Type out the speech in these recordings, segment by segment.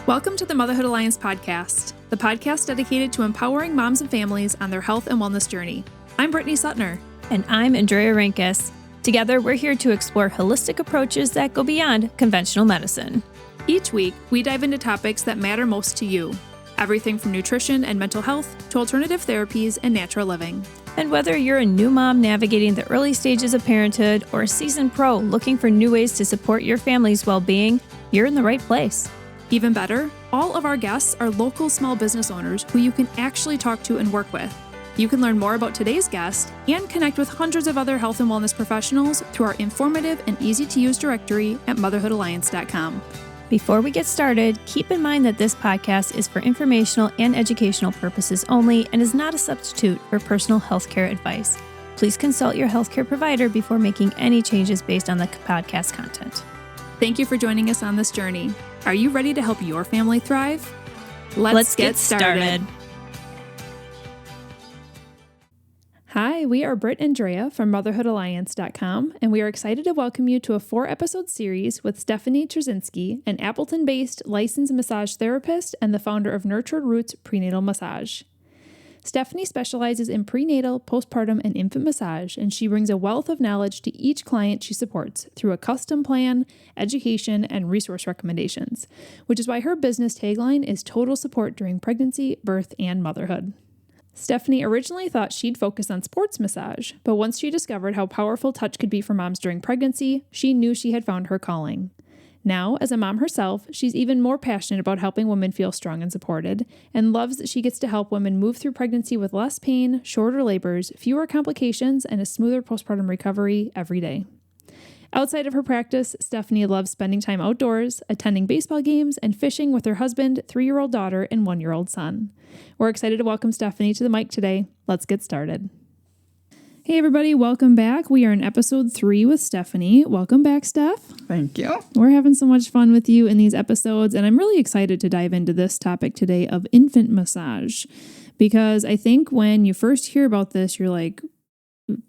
Welcome to the Motherhood Alliance podcast, the podcast dedicated to empowering moms and families on their health and wellness journey. I'm Brittany Suttner. And I'm Andrea Rinkus. Together, we're here to explore holistic approaches that go beyond conventional medicine. Each week, we dive into topics that matter most to you. Everything from nutrition and mental health to alternative therapies and natural living. And whether you're a new mom navigating the early stages of parenthood or a seasoned pro looking for new ways to support your family's well-being, you're in the right place. Even better, all of our guests are local small business owners who you can actually talk to and work with. You can learn more about today's guest and connect with hundreds of other health and wellness professionals through our informative and easy-to-use directory at motherhoodalliance.com. Before we get started, keep in mind that this podcast is for informational and educational purposes only and is not a substitute for personal healthcare advice. Please consult your healthcare provider before making any changes based on the podcast content. Thank you for joining us on this journey. Are you ready to help your family thrive? Let's get started. Hi, we are Britt and Drea from motherhoodalliance.com, and we are excited to welcome you to a 4-episode series with Stefanie Turzinski, an Appleton-based licensed massage therapist and the founder of Nurtured Roots Prenatal Massage. Stefanie specializes in prenatal, postpartum, and infant massage, and she brings a wealth of knowledge to each client she supports through a custom plan, education, and resource recommendations, which is why her business tagline is total support during pregnancy, birth, and motherhood. Stefanie originally thought she'd focus on sports massage, but once she discovered how powerful touch could be for moms during pregnancy, she knew she had found her calling. Now, as a mom herself, she's even more passionate about helping women feel strong and supported, and loves that she gets to help women move through pregnancy with less pain, shorter labors, fewer complications, and a smoother postpartum recovery every day. Outside of her practice, Stefanie loves spending time outdoors, attending baseball games, and fishing with her husband, 3-year-old daughter, and 1-year-old son. We're excited to welcome Stefanie to the mic today. Let's get started. Hey everybody, welcome back. We are in episode 3 with Stefanie. Welcome back, Steph. Thank you. We're having so much fun with you in these episodes, and I'm really excited to dive into this topic today of infant massage, because I think when you first hear about this, you're like,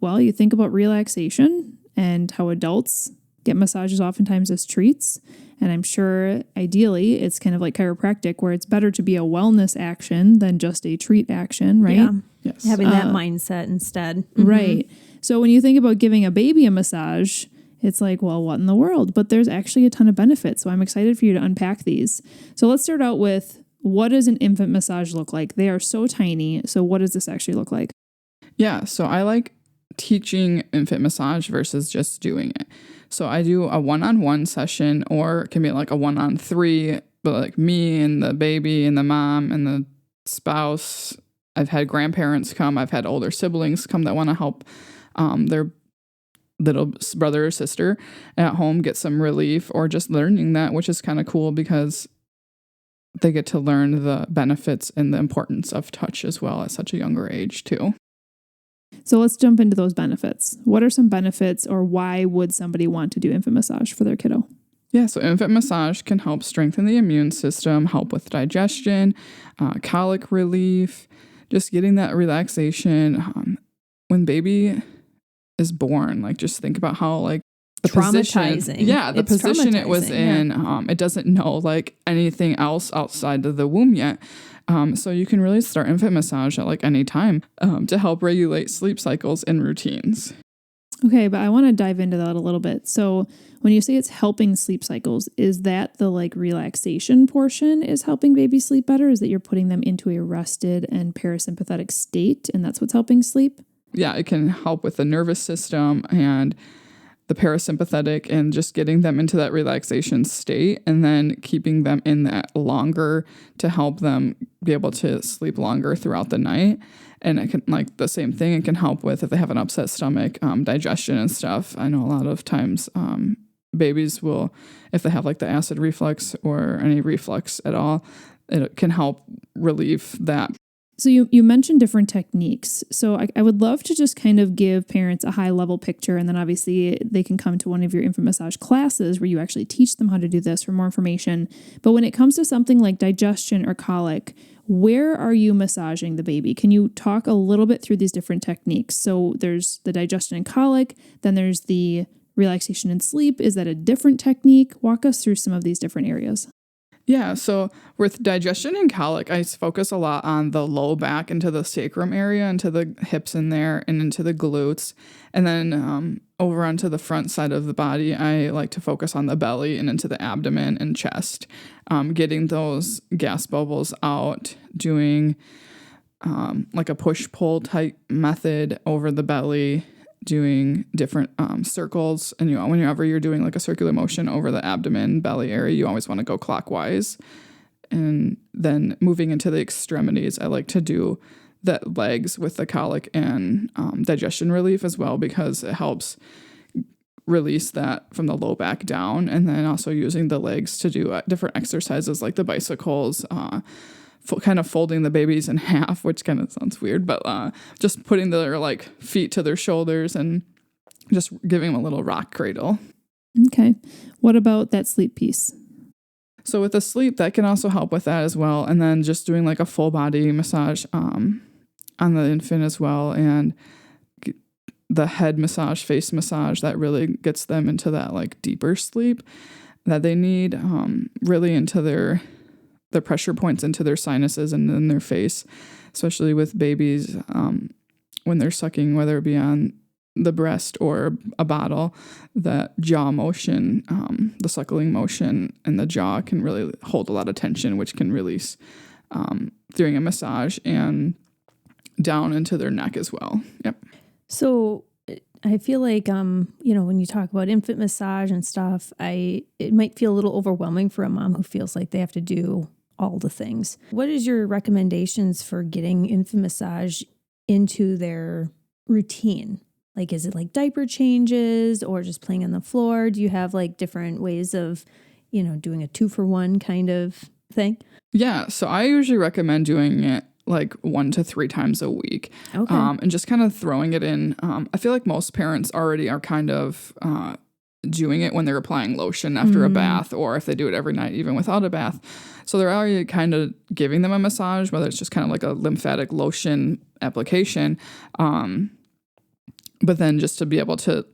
well, you think about relaxation and how adults get massages oftentimes as treats. And I'm sure ideally it's kind of like chiropractic, where it's better to be a wellness action than just a treat action, right? Yeah. Yes. Having that mindset instead. Mm-hmm. Right. So when you think about giving a baby a massage, it's like, well, what in the world? But there's actually a ton of benefits. So I'm excited for you to unpack these. So let's start out with, what does an infant massage look like? They are so tiny. So what does this actually look like? Yeah. So I like teaching infant massage versus just doing it. So I do a 1-on-1 session, or it can be like a 1-on-3, but like me and the baby and the mom and the spouse. I've had grandparents come. I've had older siblings come that want to help their little brother or sister at home get some relief, or just learning that, which is kind of cool because they get to learn the benefits and the importance of touch as well at such a younger age too. So let's jump into those benefits. What are some benefits, or why would somebody want to do infant massage for their kiddo? Yeah, so infant massage can help strengthen the immune system, help with digestion, colic relief, just getting that relaxation. When baby is born, like just think about how like the traumatizing. The position it was in, it doesn't know like anything else outside of the womb yet. So you can really start infant massage at like any time to help regulate sleep cycles and routines. Okay, but I want to dive into that a little bit. So when you say it's helping sleep cycles, is that the like relaxation portion is helping babies sleep better? Is that you're putting them into a rested and parasympathetic state, and that's what's helping sleep? Yeah, it can help with the nervous system and the parasympathetic, and just getting them into that relaxation state, and then keeping them in that longer to help them be able to sleep longer throughout the night. And it can, like the same thing, it can help with if they have an upset stomach, digestion and stuff. I know a lot of times babies will, if they have like the acid reflux or any reflux at all, it can help relieve that. So you mentioned different techniques. So I would love to just kind of give parents a high level picture, and then obviously they can come to one of your infant massage classes where you actually teach them how to do this for more information. But when it comes to something like digestion or colic, where are you massaging the baby? Can you talk a little bit through these different techniques? So there's the digestion and colic, then there's the relaxation and sleep. Is that a different technique? Walk us through some of these different areas. Yeah, so with digestion and colic, I focus a lot on the low back into the sacrum area, into the hips in there, and into the glutes. And then over onto the front side of the body, I like to focus on the belly and into the abdomen and chest, getting those gas bubbles out, doing like a push-pull type method over the belly, doing different circles. And whenever you're doing like a circular motion over the abdomen, belly area, you always want to go clockwise. And then moving into the extremities, I like to do the legs with the colic and digestion relief as well, because it helps release that from the low back down. And then also using the legs to do different exercises like the bicycles, kind of folding the babies in half, which kind of sounds weird, but just putting their like feet to their shoulders and just giving them a little rock cradle. Okay. What about that sleep piece? So with the sleep, that can also help with that as well. And then just doing like a full body massage on the infant as well. And the head massage, face massage, that really gets them into that like deeper sleep that they need, really into the pressure points into their sinuses and in their face, especially with babies when they're sucking, whether it be on the breast or a bottle. That jaw motion, the suckling motion in the jaw can really hold a lot of tension, which can release during a massage and down into their neck as well. Yep. So I feel like, when you talk about infant massage and stuff, it might feel a little overwhelming for a mom who feels like they have to do all the things. What is your recommendations for getting infant massage into their routine? Like, is it like diaper changes or just playing on the floor? Do you have like different ways of, doing a 2-for-1 kind of thing? Yeah. So I usually recommend doing it like 1 to 3 times a week. Okay. And just kind of throwing it in. I feel like most parents already are kind of doing it when they're applying lotion after a bath, or if they do it every night, even without a bath. So they're already kind of giving them a massage, whether it's just kind of like a lymphatic lotion application. But then just to be able to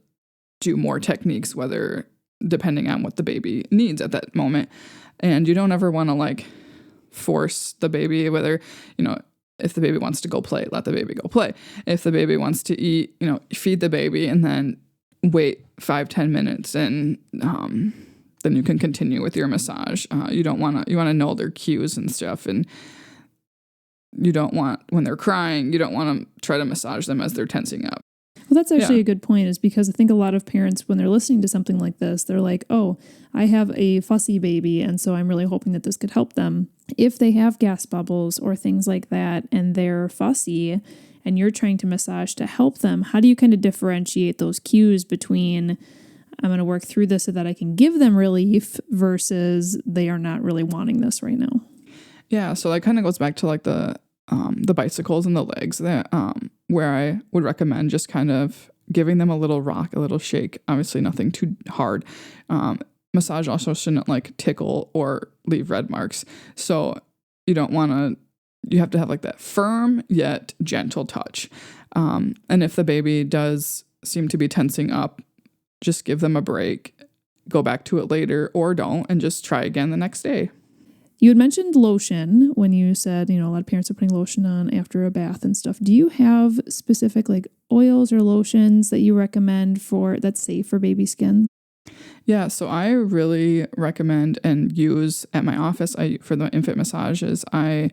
do more techniques, whether depending on what the baby needs at that moment. And you don't ever want to like force the baby, whether, if the baby wants to go play, let the baby go play. If the baby wants to eat, feed the baby and then wait 5-10 minutes and then you can continue with your massage. You want to know their cues and stuff, and you don't want, when they're crying, you don't want to try to massage them as they're tensing up. Well, that's actually a good point, is because I think a lot of parents, when they're listening to something like this, they're like, oh, I have a fussy baby, and so I'm really hoping that this could help them. If they have gas bubbles or things like that and they're fussy and you're trying to massage to help them, how do you kind of differentiate those cues between I'm going to work through this so that I can give them relief versus they are not really wanting this right now? Yeah, so that kind of goes back to like the bicycles and the legs, that where I would recommend just kind of giving them a little rock, a little shake, obviously nothing too hard. Massage also shouldn't like tickle or leave red marks. So you have to have like that firm yet gentle touch. And if the baby does seem to be tensing up, just give them a break, go back to it later, or don't, and just try again the next day. You had mentioned lotion when you said, a lot of parents are putting lotion on after a bath and stuff. Do you have specific like oils or lotions that you recommend that's safe for baby skin? Yeah, so I really recommend and use at my office, for the infant massages, I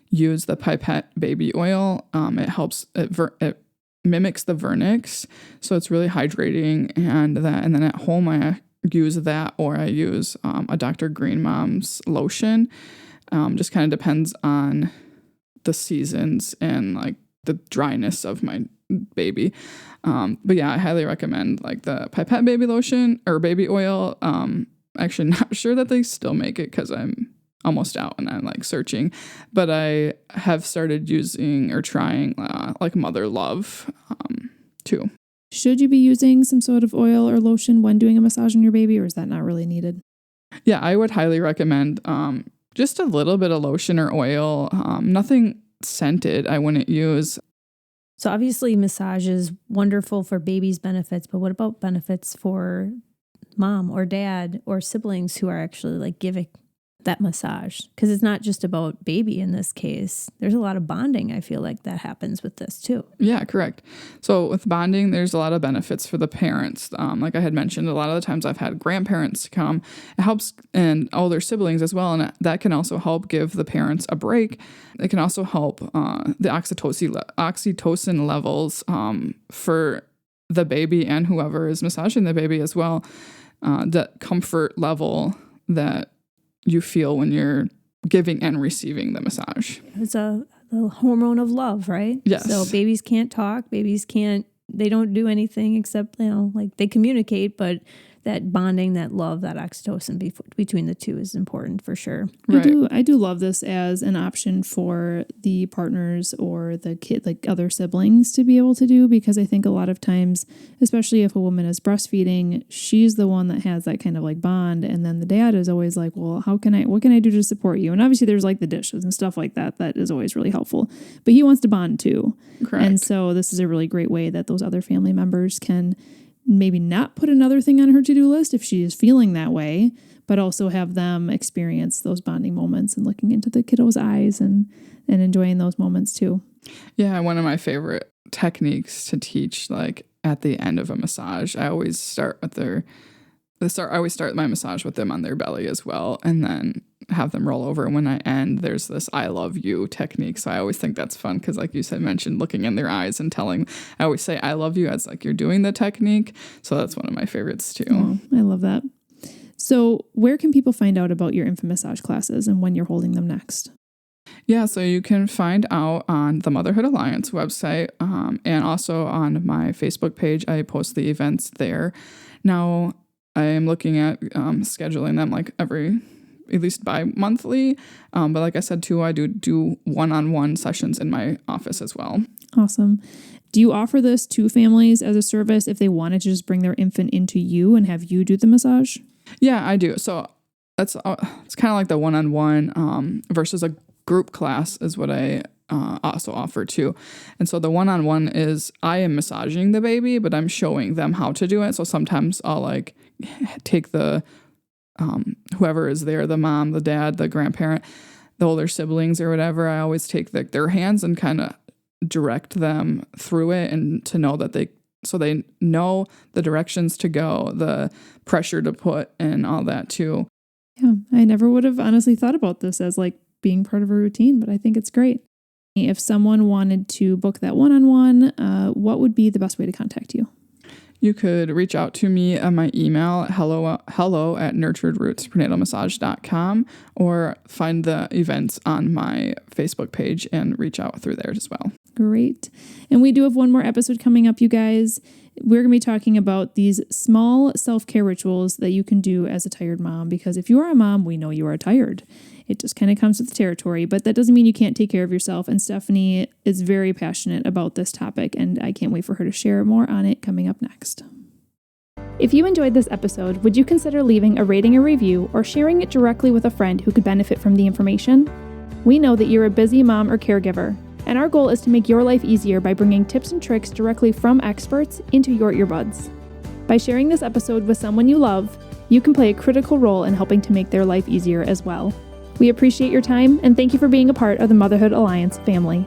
use the Pipette baby oil. It helps, it mimics the vernix, so it's really hydrating, and then at home I use that, or I use a Dr. Green Mom's lotion. Just kind of depends on the seasons and like the dryness of my baby. But yeah, I highly recommend like the Pipette baby lotion or baby oil. Actually not sure that they still make it because I'm almost out and I'm like searching, but I have started using or trying like Mother Love too. Should you be using some sort of oil or lotion when doing a massage on your baby, or is that not really needed? Yeah, I would highly recommend just a little bit of lotion or oil. Nothing scented I wouldn't use. So obviously massage is wonderful for babies' benefits, but what about benefits for mom or dad or siblings who are actually like giving that massage, because it's not just about baby in this case. There's a lot of bonding, I feel like, that happens with this too. Yeah, correct. So with bonding, there's a lot of benefits for the parents. Like I had mentioned, a lot of the times I've had grandparents come. It helps, and older siblings as well, and that can also help give the parents a break. It can also help the oxytocin levels for the baby and whoever is massaging the baby as well. That comfort level that you feel when you're giving and receiving the massage. It's the hormone of love, right? Yes. So babies can't talk. They don't do anything except, like they communicate, but that bonding, that love, that oxytocin between the two is important for sure. Right. I do love this as an option for the partners or the kid, like other siblings, to be able to do, because I think a lot of times, especially if a woman is breastfeeding, she's the one that has that kind of like bond, and then the dad is always like, well, what can I do to support you? And obviously there's like the dishes and stuff like that is always really helpful, but he wants to bond too. Correct. And so this is a really great way that those other family members can maybe not put another thing on her to-do list if she is feeling that way, but also have them experience those bonding moments and looking into the kiddo's eyes and enjoying those moments too. Yeah, one of my favorite techniques to teach, like at the end of a massage, I always start my massage with them on their belly as well, and then have them roll over. And when I end, there's this I love you technique. So I always think that's fun because, like you said, mentioned looking in their eyes and telling, I always say I love you as like you're doing the technique. So that's one of my favorites too. Oh, I love that. So where can people find out about your infant massage classes and when you're holding them next? Yeah, so you can find out on the Motherhood Alliance website, and also on my Facebook page. I post the events there. Now, I am looking at scheduling them like at least bi-monthly. But like I said, too, I do one-on-one sessions in my office as well. Awesome. Do you offer this to families as a service if they wanted to just bring their infant into you and have you do the massage? Yeah, I do. So it's kind of like the one-on-one versus a group class is what I also offer too. And so the one-on-one is I am massaging the baby, but I'm showing them how to do it. So sometimes I'll like take the whoever is there, the mom, the dad, the grandparent, the older siblings or whatever, I always take their hands and kind of direct them through it, and to know that they know the directions to go, the pressure to put, and all that too. Yeah, I never would have honestly thought about this as like being part of a routine, but I think it's great. If someone wanted to book that one-on-one, what would be the best way to contact you? You could reach out to me on my email, hello@nurturedrootsprenatalmassage.com, or find the events on my Facebook page and reach out through there as well. Great. And we do have one more episode coming up, you guys. We're going to be talking about these small self-care rituals that you can do as a tired mom, because if you are a mom, we know you are tired. It just kind of comes with the territory, but that doesn't mean you can't take care of yourself. And Stefanie is very passionate about this topic, and I can't wait for her to share more on it coming up next. If you enjoyed this episode, would you consider leaving a rating or review or sharing it directly with a friend who could benefit from the information? We know that you're a busy mom or caregiver, and our goal is to make your life easier by bringing tips and tricks directly from experts into your earbuds. By sharing this episode with someone you love, you can play a critical role in helping to make their life easier as well. We appreciate your time, and thank you for being a part of the Motherhood Alliance family.